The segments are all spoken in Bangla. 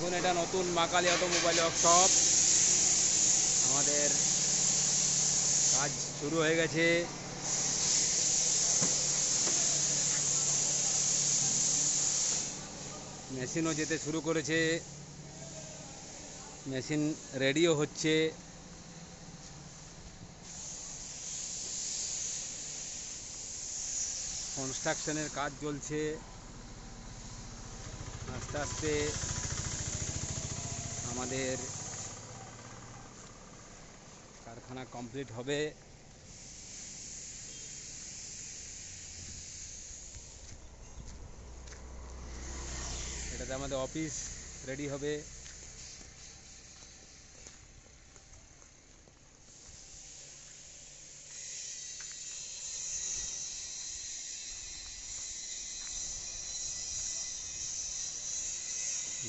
দেখুন এটা নতুন মা কালী অটোমোবাইল ওয়ার্কশপ। আমাদের কাজ শুরু হয়ে গেছে। মেশিনও যেতে শুরু করেছে, মেশিন রেডিও হচ্ছে। কনস্ট্রাকশনের কাজ চলছে। আস্তে আস্তে আমাদের কারখানা কমপ্লিট হবে। এটাতে আমাদের অফিস রেডি হবে।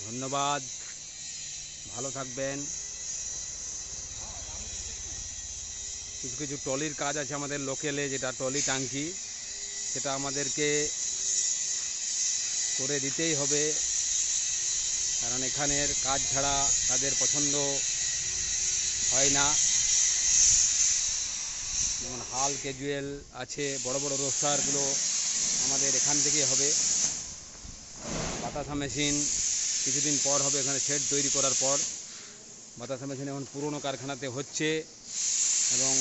ধন্যবাদ, ভালো থাকবেন। কিছু কিছু ট্রলির কাজ আছে আমাদের লোকেলে, যেটা ট্রলি টাঙ্কি, সেটা আমাদেরকে করে দিতেই হবে, কারণ এখানের কাজ ছাড়া তাদের পছন্দ হয় না। যেমন হাল ক্যাজুয়াল আছে, বড় বড় রোস্টারগুলো আমাদের এখান থেকেই হবে। বাতাসা মেশিন কিছুদিন পর হবে, এখানে শেড তৈরি করার পর। বাতাসা মেশিন এখন পুরনো কারখানাতে হচ্ছে, এবং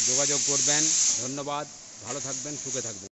যোগাযোগ করবেন। ধন্যবাদ, ভালো থাকবেন, সুখে থাকবেন।